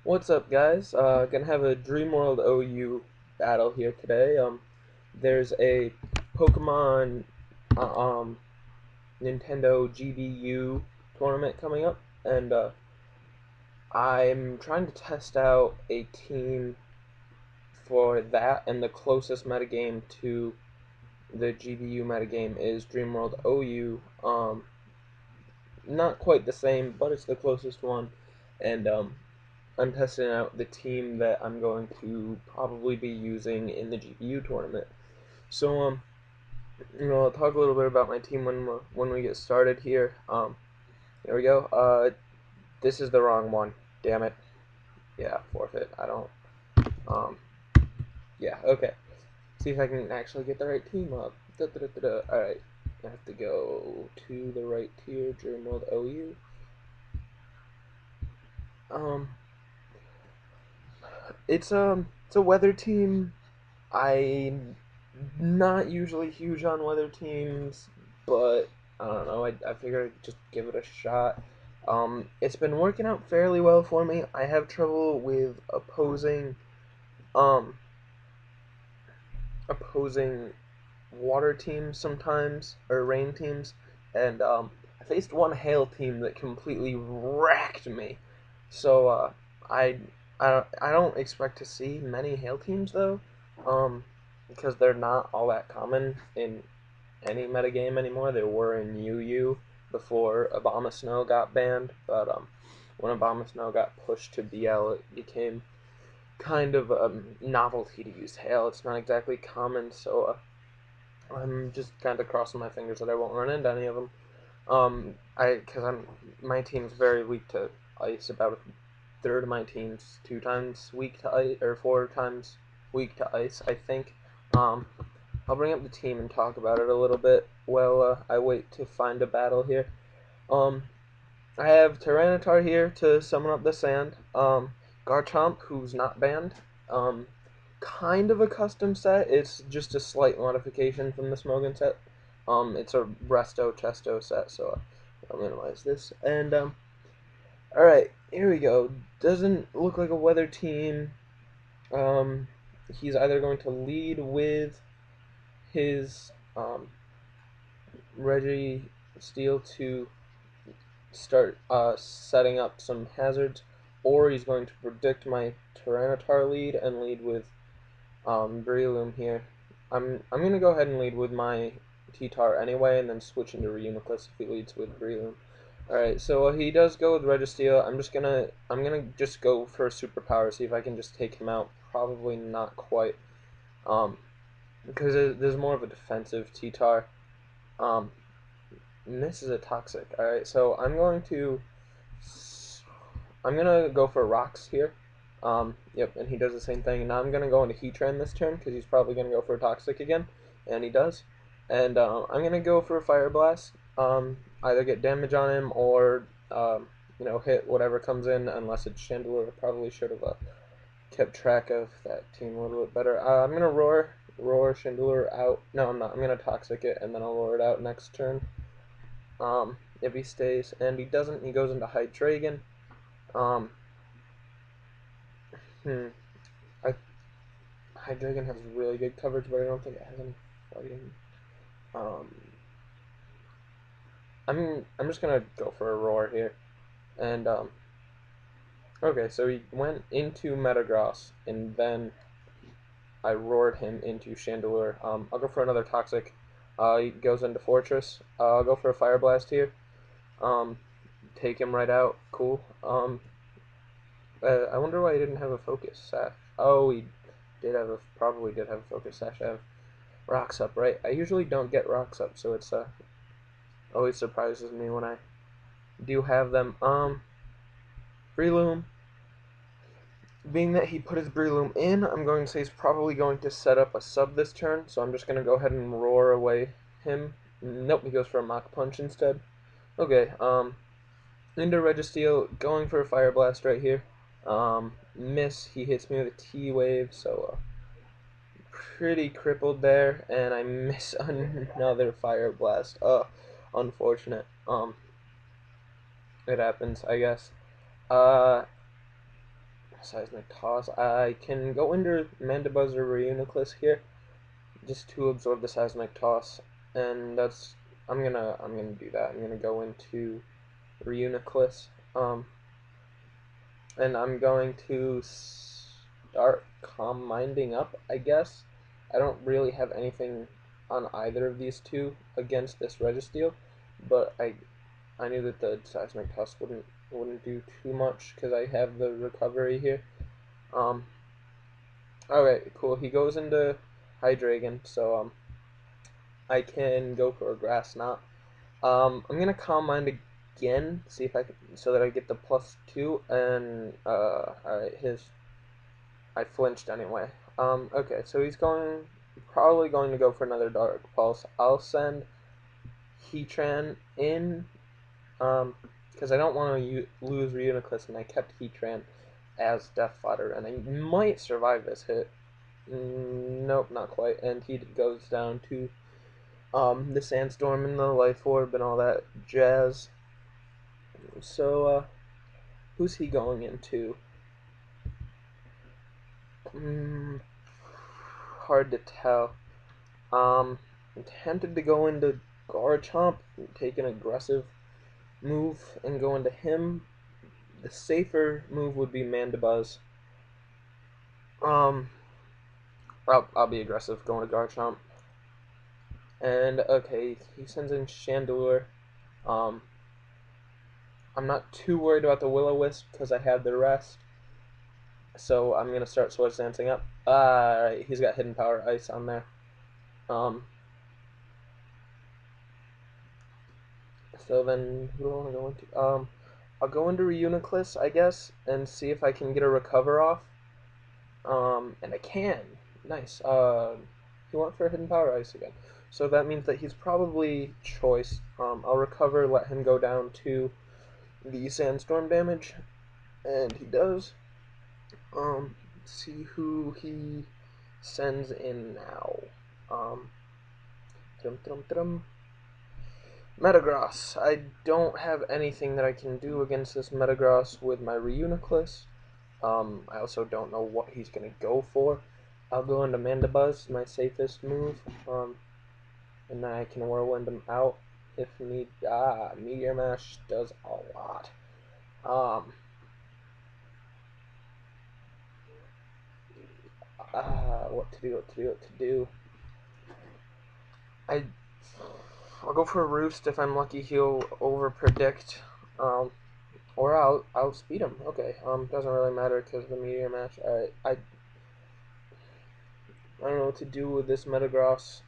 What's up, guys? Gonna have a Dreamworld OU battle here today. There's a Pokemon, uh, um, Nintendo GBU tournament coming up, and I'm trying to test out a team for that. And the closest metagame to the GBU metagame is Dreamworld OU. Not quite the same, but it's the closest one, and I'm testing out the team that I'm going to probably be using in the GBU tournament. So I'll talk a little bit about my team when we get started here. Here we go. This is the wrong one. Damn it. Yeah, forfeit. I don't. Um, yeah. Okay. See if I can actually get the right team up. All right. I have to go to the right tier. Dreamworld OU. Um, it's a weather team. I'm not usually huge on weather teams, but I don't know. I figured I'd just give it a shot. It's been working out fairly well for me. I have trouble with um, opposing water teams sometimes, or rain teams, and I faced one hail team that completely wrecked me. So I I don't expect to see many hail teams though, because they're not all that common in any metagame anymore. They were in UU before Obama Snow got banned, but when Obama Snow got pushed to BL, it became kind of a novelty to use hail. It's not exactly common, so I'm just kind of crossing my fingers that I won't run into any of them. Because my team's very weak to ice. About a third of my team's 2 times weak to ice, or 4 times weak to ice, I think. Um, I'll bring up the team and talk about it a little bit while I wait to find a battle here. Um, I have Tyranitar here to summon up the sand. Garchomp, who's not banned. Um, kind of a custom set. It's just a slight modification from the Smogon set. It's a Resto Chesto set, so I'll minimize this. And all right, here we go. Doesn't look like a weather team. Um, he's either going to lead with his Reggie Steel to start setting up some hazards, or he's going to predict my Tyranitar lead and lead with Breloom here. I'm gonna go ahead and lead with my T-Tar anyway, and then switch into Reuniclus if he leads with Breloom. Alright, so he does go with Registeel. I'm gonna just go for a superpower, see if I can just take him out. Probably not quite. Um, because there's more of a defensive T-Tar. Um, and this is a toxic. Alright, so I'm gonna go for rocks here. Yep, and he does the same thing. Now I'm gonna go into Heatran this turn because he's probably gonna go for a toxic again, and he does. And I'm gonna go for a Fire Blast. Either get damage on him or hit whatever comes in, unless it's Chandelure. I probably should have kept track of that team a little bit better. I'm gonna roar Chandelure out. No, I'm not. I'm gonna toxic it, and then I'll roar it out next turn. If he stays, and he doesn't, he goes into Hydreigon. Um, hmm. I Hydreigon has really good coverage, but I don't think it has any fighting. Um, I'm just gonna go for a roar here, and okay, so he went into Metagross, and then I roared him into Chandelure. I'll go for another Toxic. He goes into Fortress. I'll go for a Fire Blast here. Um, take him right out. Cool. I wonder why he didn't have a Focus Sash. Oh, he probably did have a Focus Sash. I have Rocks Up, right? I usually don't get Rocks Up, so it's always surprises me when I do have them. Breloom. Being that he put his Breloom in, I'm going to say he's probably going to set up a sub this turn, so I'm just going to go ahead and roar away him. Nope, he goes for a Mach Punch instead. Okay, into Registeel, going for a Fire Blast right here. Miss, he hits me with a T-Wave, so pretty crippled there, and I miss another Fire Blast. Unfortunate. It happens, I guess. Uh, Seismic Toss. I can go into Mandibuzz or Reuniclus here, just to absorb the Seismic Toss, and that's I'm gonna do that. I'm gonna go into Reuniclus, and I'm going to start Calm Minding up, I guess. I don't really have anything on either of these two against this Registeel, but I knew that the Seismic Toss wouldn't do too much because I have the recovery here. Alright, cool. He goes into Hydreigon, so I can go for a Grass Knot. I'm gonna Calm Mind again, see if I can, so that I get the +2, and alright, I flinched anyway. Okay, so he's probably going to go for another Dark Pulse. I'll send Heatran in, because I don't want to lose Reuniclus, and I kept Heatran as Death Fodder, and I might survive this hit. Nope, not quite, and he goes down to the Sandstorm and the Life Orb and all that jazz. So, who's he going into? Hard to tell. I'm tempted to go into Garchomp, take an aggressive move and go into him. The safer move would be Mandibuzz. I'll be aggressive going to Garchomp. And okay, he sends in Chandelure. I'm not too worried about the Will-O-Wisp because I have the rest. So I'm gonna start Swords Dancing up. Alright, he's got Hidden Power Ice on there. So then, who do I want to go into? I'll go into Reuniclus, I guess, and see if I can get a recover off. And I can. Nice. He went for a Hidden Power Ice again. So that means that he's probably choice. I'll recover, let him go down to the Sandstorm damage, and he does. See who he sends in now. Metagross. I don't have anything that I can do against this Metagross with my Reuniclus. I also don't know what he's going to go for. I'll go into Mandibuzz, my safest move, and then I can Whirlwind him out if need. Meteor Mash does a lot. What to do. I'll go for a Roost. If I'm lucky, he'll over-predict. Or I'll outspeed him. Okay. Doesn't really matter because the Meteor Mash. Alright. I don't know what to do with this Metagross.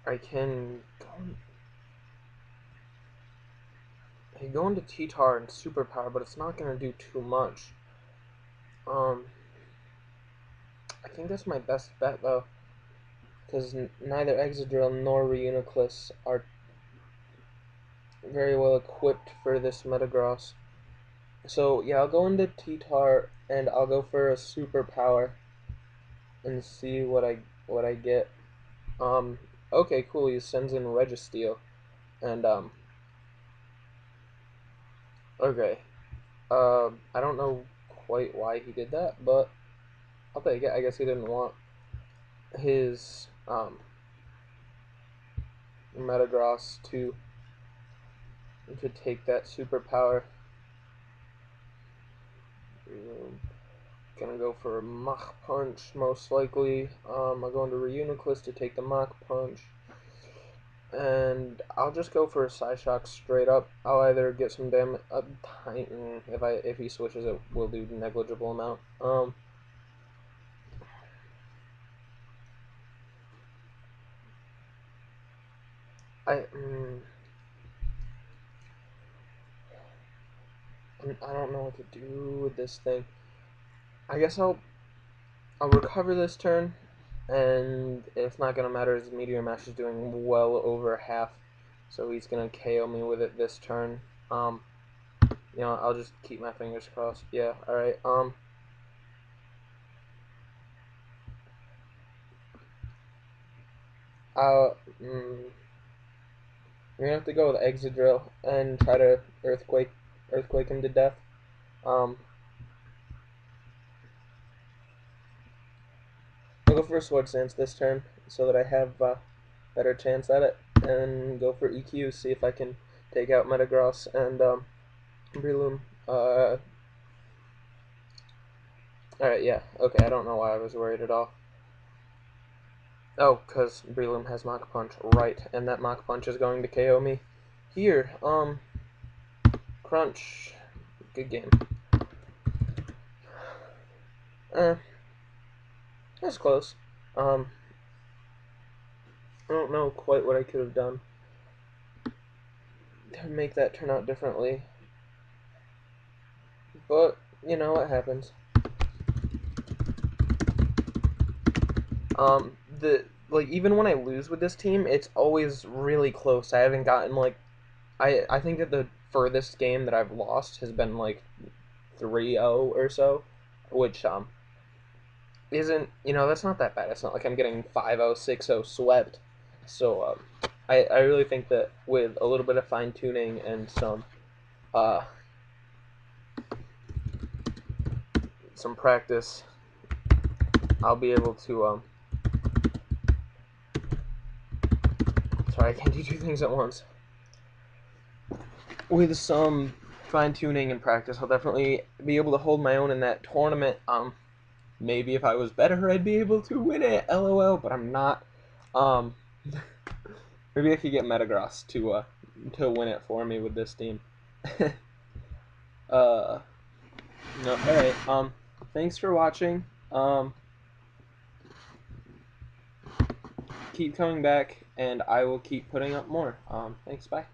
I can go into T-Tar and Superpower, but it's not gonna do too much. I think that's my best bet though, because neither Excadrill nor Reuniclus are very well equipped for this Metagross. So yeah, I'll go into T-Tar and I'll go for a Superpower and see what I get. Okay, cool. He sends in Registeel, and okay. I don't know quite why he did that, but I'll take it. I guess he didn't want his Metagross to take that Superpower. Gonna go for a Mach Punch, most likely. I'll go into Reuniclus to take the Mach Punch. And I'll just go for a Psyshock straight up. I'll either get some damage. If he switches, it will do negligible amount. I don't know what to do with this thing. I guess I'll recover this turn, and it's not gonna matter. His Meteor Mash is doing well over half, so he's gonna KO me with it this turn. You know, I'll just keep my fingers crossed. Yeah. All right. I'll, we're gonna have to go with exit drill and try to earthquake him to death. Um, I'll go for a sword stance this turn so that I have better chance at it, and go for EQ, see if I can take out Metagross and Breloom. Alright, yeah, okay, I don't know why I was worried at all. Oh, because Breloom has Mach Punch, right, and that Mach Punch is going to KO me. Here, Crunch. Good game. That's close. I don't know quite what I could have done to make that turn out differently. But, you know, what happens. Even when I lose with this team, it's always really close. I haven't gotten, like, I think that the furthest game that I've lost has been, like, 3-0 or so, which, isn't, that's not that bad. It's not like I'm getting 5-0, 6-0 swept. So, I really think that with a little bit of fine-tuning and some practice, I'll be able to, sorry, I can't do two things at once. With some fine-tuning and practice, I'll definitely be able to hold my own in that tournament. Maybe if I was better, I'd be able to win it, LOL, but I'm not. Maybe I could get Metagross to win it for me with this team. No, alright, thanks for watching. Keep coming back, and I will keep putting up more. Thanks, bye.